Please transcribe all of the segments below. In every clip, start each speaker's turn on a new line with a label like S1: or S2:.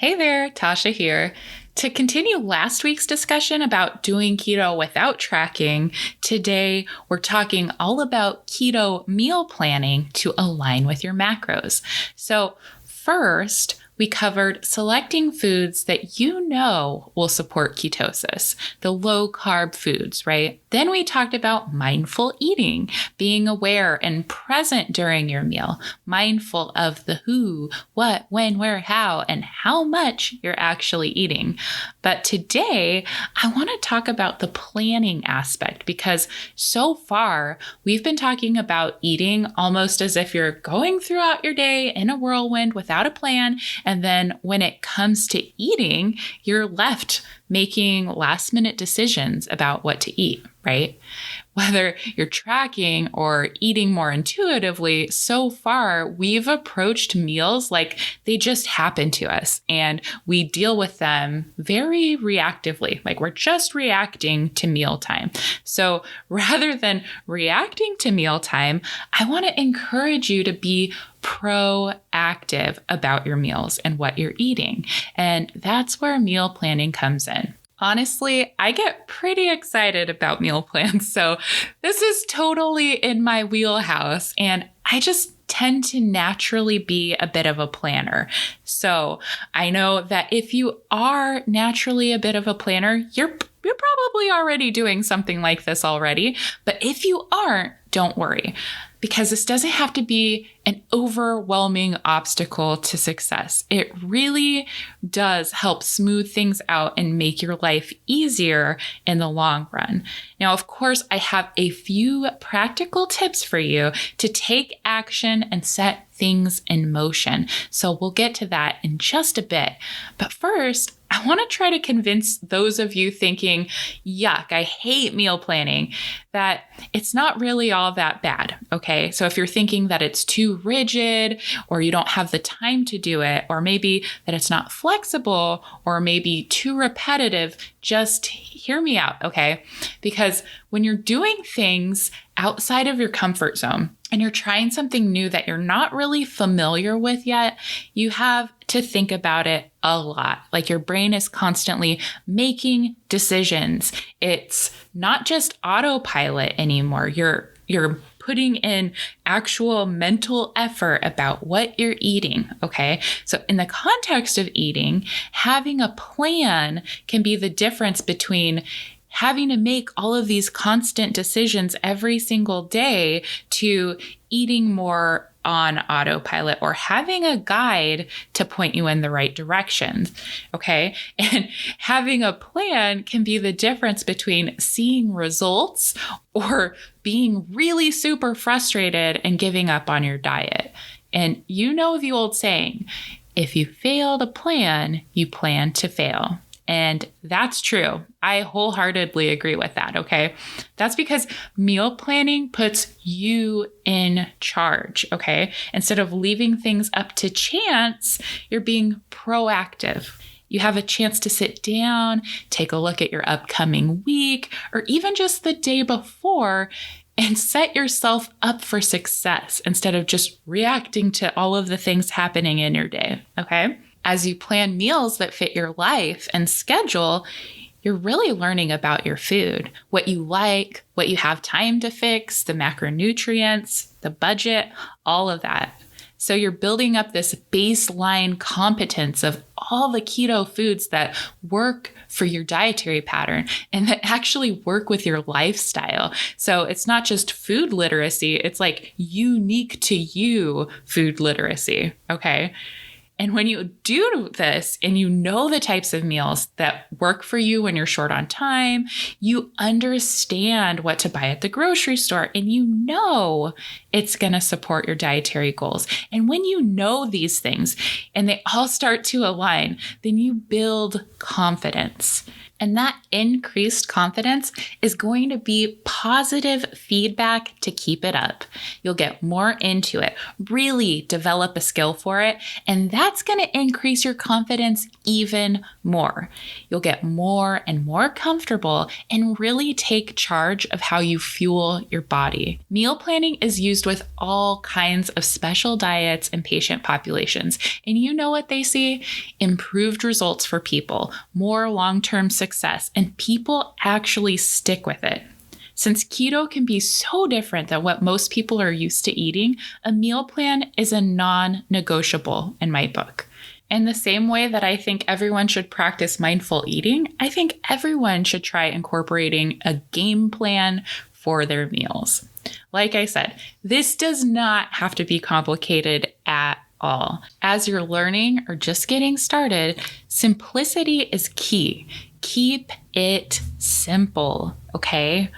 S1: Hey there, Tasha here. To continue last week's discussion about doing keto without tracking, today we're talking all about keto meal planning to align with your macros. So first, we covered selecting foods that you know will support ketosis, the low carb foods, right? Then we talked about mindful eating, being aware and present during your meal, mindful of the who, what, when, where, how, and how much you're actually eating. But today, I want to talk about the planning aspect because so far we've been talking about eating almost as if you're going throughout your day in a whirlwind without a plan. And then when it comes to eating, you're left making last minute decisions about what to eat, right? Whether you're tracking or eating more intuitively, so far we've approached meals like they just happen to us and we deal with them very reactively, like we're just reacting to mealtime. So rather than reacting to mealtime, I want to encourage you to be proactive about your meals and what you're eating. And that's where meal planning comes in. Honestly, I get pretty excited about meal plans, so this is totally in my wheelhouse, and I just tend to naturally be a bit of a planner. So I know that if you are naturally a bit of a planner, you're probably already doing something like this already, but if you aren't, don't worry. Because this doesn't have to be an overwhelming obstacle to success. It really does help smooth things out and make your life easier in the long run. Now, of course, I have a few practical tips for you to take action and set things in motion. So we'll get to that in just a bit. But first, I want to try to convince those of you thinking, yuck, I hate meal planning, that it's not really all that bad, okay? So if you're thinking that it's too rigid or you don't have the time to do it, or maybe that it's not flexible or maybe too repetitive, just hear me out, okay? Because when you're doing things outside of your comfort zone and you're trying something new that you're not really familiar with yet, you have to think about it a lot. Like your brain is constantly making decisions. It's not just autopilot anymore. You're putting in actual mental effort about what you're eating, okay? So in the context of eating, having a plan can be the difference between having to make all of these constant decisions every single day to eating more on autopilot or having a guide to point you in the right direction, okay? And having a plan can be the difference between seeing results or being really super frustrated and giving up on your diet. And you know the old saying, if you fail to plan, you plan to fail. And that's true. I wholeheartedly agree with that, okay? That's because meal planning puts you in charge, okay? Instead of leaving things up to chance, you're being proactive. You have a chance to sit down, take a look at your upcoming week, or even just the day before, and set yourself up for success instead of just reacting to all of the things happening in your day, okay? As you plan meals that fit your life and schedule, you're really learning about your food, what you like, what you have time to fix, the macronutrients, the budget, all of that. So you're building up this baseline competence of all the keto foods that work for your dietary pattern and that actually work with your lifestyle. So it's not just food literacy, it's like unique to you food literacy, okay? And when you do this and you know the types of meals that work for you when you're short on time, you understand what to buy at the grocery store and you know it's going to support your dietary goals. And when you know these things and they all start to align, then you build confidence. And that increased confidence is going to be positive feedback to keep it up. You'll get more into it, really develop a skill for it, and that's going to increase your confidence even more. You'll get more and more comfortable and really take charge of how you fuel your body. Meal planning is used with all kinds of special diets and patient populations, and you know what they see? Improved results for people, more long-term success, and people actually stick with it. Since keto can be so different than what most people are used to eating, a meal plan is a non-negotiable in my book. In the same way that I think everyone should practice mindful eating, I think everyone should try incorporating a game plan for their meals. Like I said, this does not have to be complicated at all. As you're learning or just getting started, simplicity is key. Keep it simple, okay?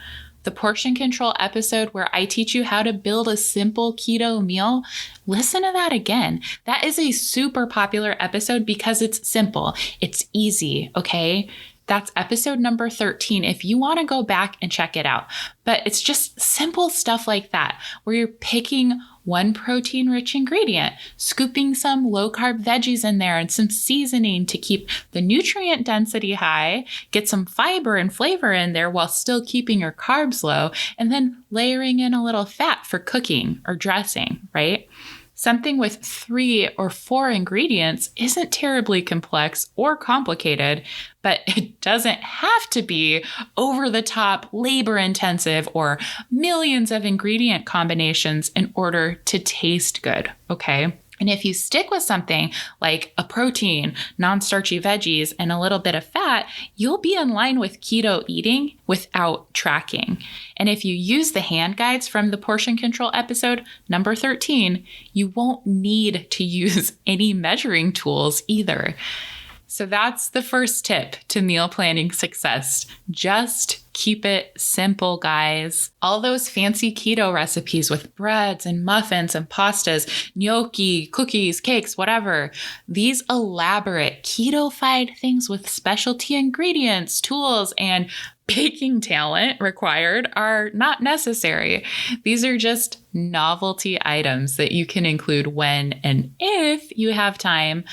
S1: The portion control episode where I teach you how to build a simple keto meal, listen to that again. That is a super popular episode because it's simple. It's easy, okay? That's episode number 13 if you want to go back and check it out. But it's just simple stuff like that, where you're picking one protein-rich ingredient, scooping some low-carb veggies in there and some seasoning to keep the nutrient density high, get some fiber and flavor in there while still keeping your carbs low, and then layering in a little fat for cooking or dressing, right? Something with 3 or 4 ingredients isn't terribly complex or complicated, but it doesn't have to be over the top, labor intensive, or millions of ingredient combinations in order to taste good, okay? And if you stick with something like a protein, non-starchy veggies, and a little bit of fat, you'll be in line with keto eating without tracking. And if you use the hand guides from the portion control episode, number 13, you won't need to use any measuring tools either. So that's the first tip to meal planning success. Just keep it simple, guys. All those fancy keto recipes with breads and muffins and pastas, gnocchi, cookies, cakes, whatever. These elaborate keto-fied things with specialty ingredients, tools, and baking talent required are not necessary. These are just novelty items that you can include when and if you have time.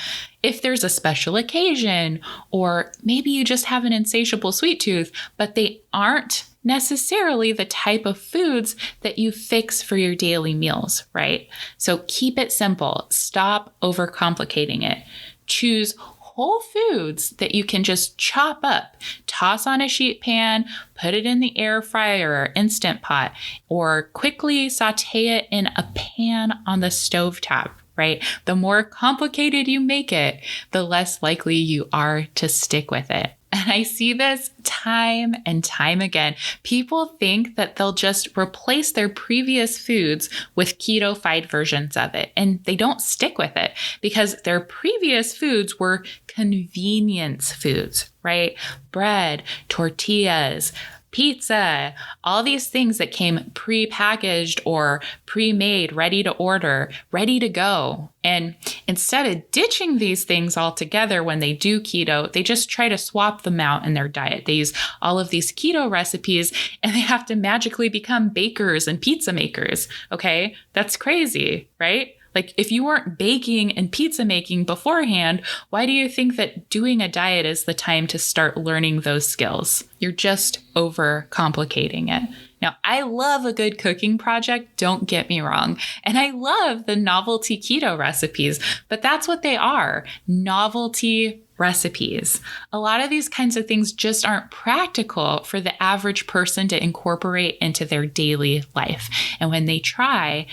S1: If there's a special occasion, or maybe you just have an insatiable sweet tooth, but they aren't necessarily the type of foods that you fix for your daily meals, right? So keep it simple. Stop overcomplicating it. Choose whole foods that you can just chop up, toss on a sheet pan, put it in the air fryer or Instant Pot, or quickly saute it in a pan on the stovetop, right? The more complicated you make it, the less likely you are to stick with it. And I see this time and time again. People think that they'll just replace their previous foods with keto-fied versions of it, and they don't stick with it because their previous foods were convenience foods, right? Bread, tortillas, pizza, all these things that came pre-packaged or pre-made, ready to order, ready to go. And instead of ditching these things altogether when they do keto, they just try to swap them out in their diet. They use all of these keto recipes and they have to magically become bakers and pizza makers. Okay, that's crazy, right? Like if you weren't baking and pizza making beforehand, why do you think that doing a diet is the time to start learning those skills? You're just overcomplicating it. Now, I love a good cooking project, don't get me wrong. And I love the novelty keto recipes, but that's what they are, novelty recipes. A lot of these kinds of things just aren't practical for the average person to incorporate into their daily life. And when they try,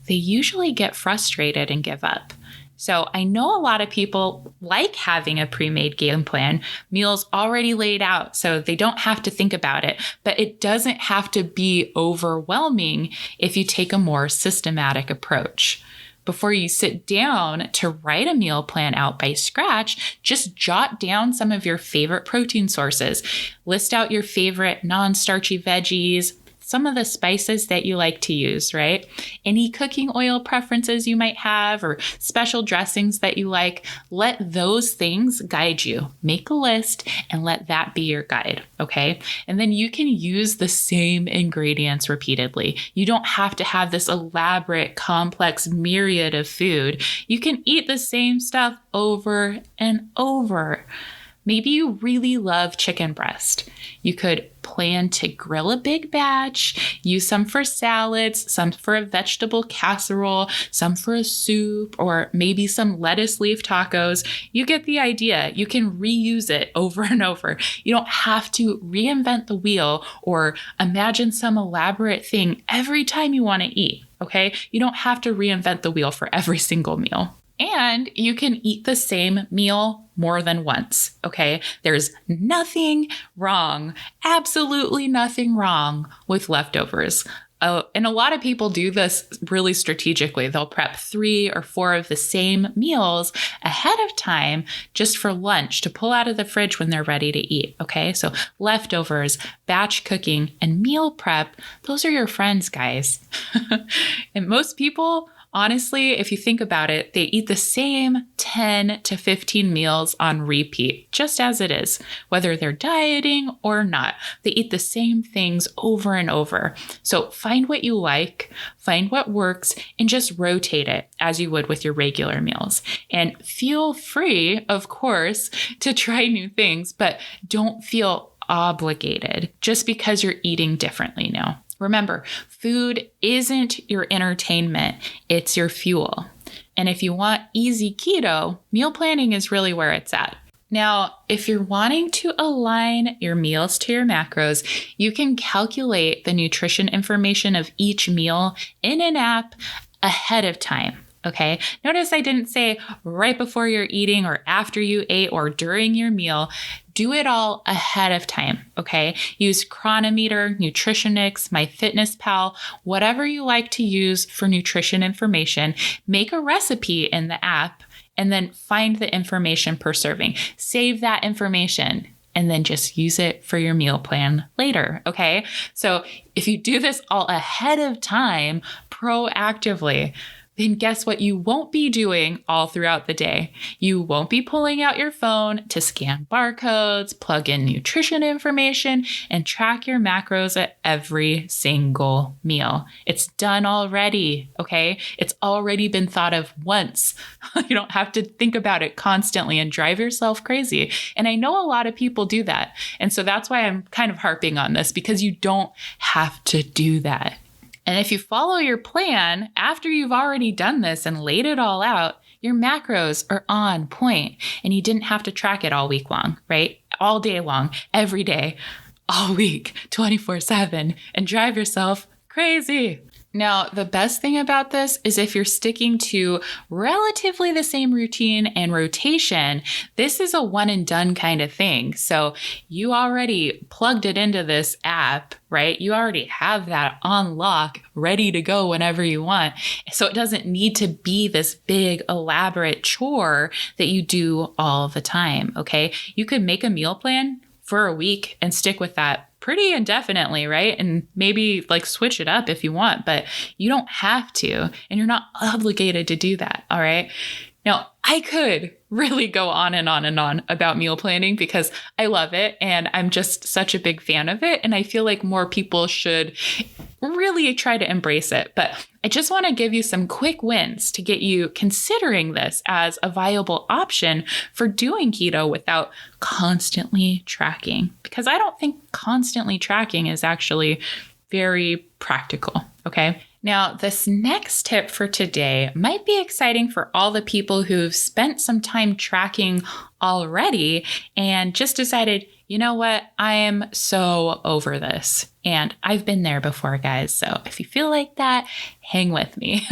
S1: they usually get frustrated and give up. So I know a lot of people like having a pre-made game plan, meals already laid out so they don't have to think about it, but it doesn't have to be overwhelming if you take a more systematic approach. Before you sit down to write a meal plan out by scratch, just jot down some of your favorite protein sources. List out your favorite non-starchy veggies, some of the spices that you like to use, right? Any cooking oil preferences you might have or special dressings that you like, let those things guide you. Make a list and let that be your guide, okay? And then you can use the same ingredients repeatedly. You don't have to have this elaborate, complex myriad of food. You can eat the same stuff over and over. Maybe you really love chicken breast. You could plan to grill a big batch, use some for salads, some for a vegetable casserole, some for a soup, or maybe some lettuce leaf tacos. You get the idea. You can reuse it over and over. You don't have to reinvent the wheel or imagine some elaborate thing every time you want to eat, okay? You don't have to reinvent the wheel for every single meal. And you can eat the same meal more than once, okay? There's nothing wrong, absolutely nothing wrong with leftovers. And a lot of people do this really strategically. They'll prep 3 or 4 of the same meals ahead of time just for lunch to pull out of the fridge when they're ready to eat, okay? So leftovers, batch cooking, and meal prep, those are your friends, guys. And most people, honestly, if you think about it, they eat the same 10 to 15 meals on repeat, just as it is, whether they're dieting or not. They eat the same things over and over. So find what you like, find what works, and just rotate it as you would with your regular meals. And feel free, of course, to try new things, but don't feel obligated just because you're eating differently now. Remember, food isn't your entertainment, it's your fuel. And if you want easy keto, meal planning is really where it's at. Now, if you're wanting to align your meals to your macros, you can calculate the nutrition information of each meal in an app ahead of time. Okay, notice I didn't say right before you're eating or after you ate or during your meal. Do it all ahead of time, okay? Use Chronometer, Nutritionix, MyFitnessPal, whatever you like to use for nutrition information. Make a recipe in the app and then find the information per serving. Save that information and then just use it for your meal plan later, okay? So if you do this all ahead of time, proactively, then guess what you won't be doing all throughout the day? You won't be pulling out your phone to scan barcodes, plug in nutrition information, and track your macros at every single meal. It's done already, okay? It's already been thought of once. You don't have to think about it constantly and drive yourself crazy. And I know a lot of people do that. And so that's why I'm kind of harping on this, because you don't have to do that. And if you follow your plan after you've already done this and laid it all out, your macros are on point and you didn't have to track it all week long, right? All day long, every day, all week, 24/7, and drive yourself crazy. Now, the best thing about this is if you're sticking to relatively the same routine and rotation, this is a one and done kind of thing. So you already plugged it into this app, right? You already have that on lock, ready to go whenever you want. So it doesn't need to be this big, elaborate chore that you do all the time, okay? You could make a meal plan for a week and stick with that pretty indefinitely, right? And maybe like switch it up if you want, but you don't have to, and you're not obligated to do that, all right? Now, I could really go on and on and on about meal planning because I love it and I'm just such a big fan of it. And I feel like more people should really try to embrace it. But I just want to give you some quick wins to get you considering this as a viable option for doing keto without constantly tracking, because I don't think constantly tracking is actually very practical. Okay. Now, this next tip for today might be exciting for all the people who've spent some time tracking already and just decided, you know what, I am so over this. And I've been there before, guys. So if you feel like that, hang with me.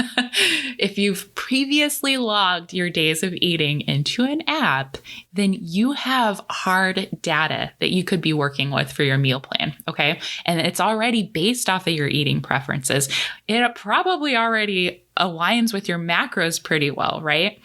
S1: If you've previously logged your days of eating into an app, then you have hard data that you could be working with for your meal plan, okay? And it's already based off of your eating preferences. It probably already aligns with your macros pretty well, right?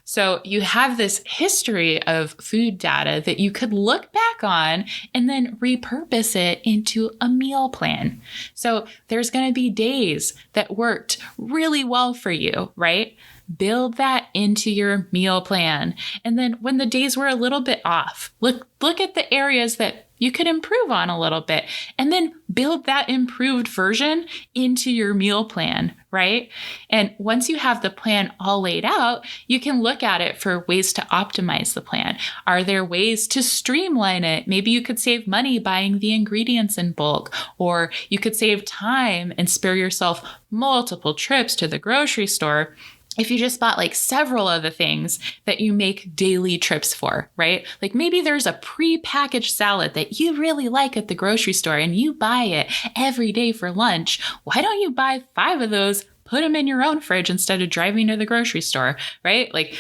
S1: So you have this history of food data that you could look back on and then repurpose it into a meal plan. So there's going to be days that worked really well for you, right? Build that into your meal plan. And then when the days were a little bit off, look at the areas that you could improve on a little bit, and then build that improved version into your meal plan, right? And once you have the plan all laid out, you can look at it for ways to optimize the plan. Are there ways to streamline it? Maybe you could save money buying the ingredients in bulk, or you could save time and spare yourself multiple trips to the grocery store if you just bought like several of the things that you make daily trips for, right? Like maybe there's a pre-packaged salad that you really like at the grocery store and you buy it every day for lunch. Why don't you buy 5 of those, put them in your own fridge instead of driving to the grocery store, right? Like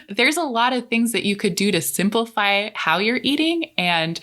S1: there's a lot of things that you could do to simplify how you're eating and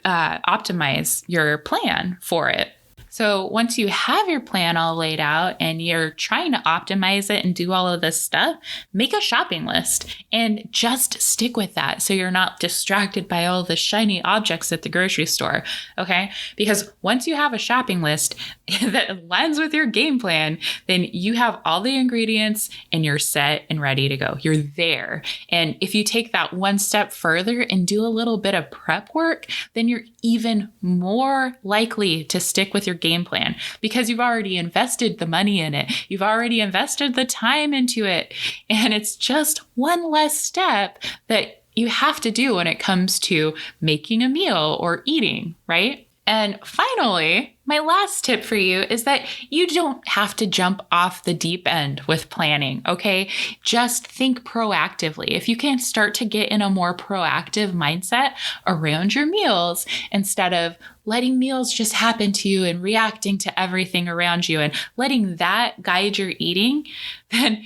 S1: optimize your plan for it. So once you have your plan all laid out and you're trying to optimize it and do all of this stuff, make a shopping list and just stick with that so you're not distracted by all the shiny objects at the grocery store, okay? Because once you have a shopping list that aligns with your game plan, then you have all the ingredients and you're set and ready to go. You're there. And if you take that one step further and do a little bit of prep work, then you're even more likely to stick with your game plan because you've already invested the money in it. You've already invested the time into it. And it's just one less step that you have to do when it comes to making a meal or eating, right? And finally, my last tip for you is that you don't have to jump off the deep end with planning, okay? Just think proactively. If you can start to get in a more proactive mindset around your meals instead of letting meals just happen to you and reacting to everything around you and letting that guide your eating, then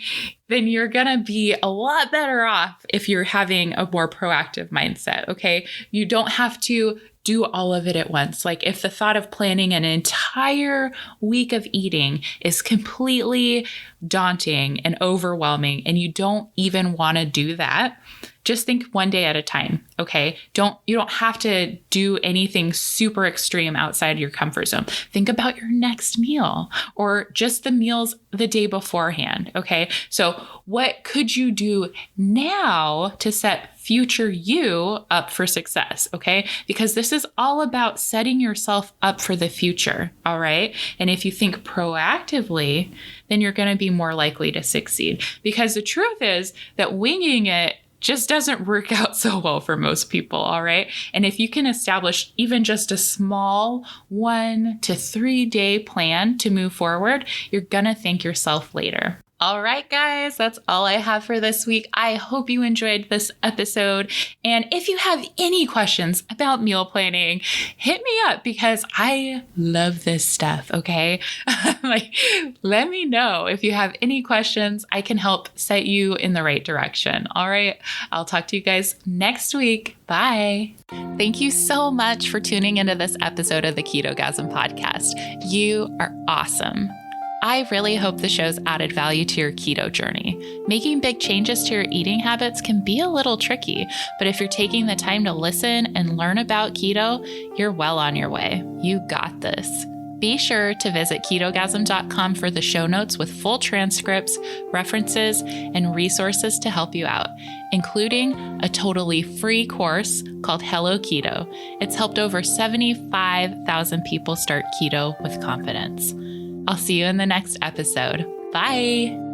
S1: you're going to be a lot better off if you're having a more proactive mindset, okay? You don't have to do all of it at once. Like if the thought of planning an entire week of eating is completely daunting and overwhelming and you don't even want to do that, just think one day at a time, okay? You don't have to do anything super extreme outside your comfort zone. Think about your next meal or just the meals the day beforehand, okay? So what could you do now to set future you up for success, okay? Because this is all about setting yourself up for the future, all right? And if you think proactively, then you're going to be more likely to succeed. Because the truth is that winging it just doesn't work out so well for most people, all right? And if you can establish even just a small 1 to 3 day plan to move forward, you're gonna thank yourself later. All right, guys, that's all I have for this week. I hope you enjoyed this episode. And if you have any questions about meal planning, hit me up because I love this stuff, okay? Let me know if you have any questions. I can help set you in the right direction. All right, I'll talk to you guys next week. Bye. Thank you so much for tuning into this episode of the Ketogasm podcast. You are awesome. I really hope the show's added value to your keto journey. Making big changes to your eating habits can be a little tricky, but if you're taking the time to listen and learn about keto, you're well on your way. You got this. Be sure to visit ketogasm.com for the show notes with full transcripts, references, and resources to help you out, including a totally free course called Hello Keto. It's helped over 75,000 people start keto with confidence. I'll see you in the next episode. Bye.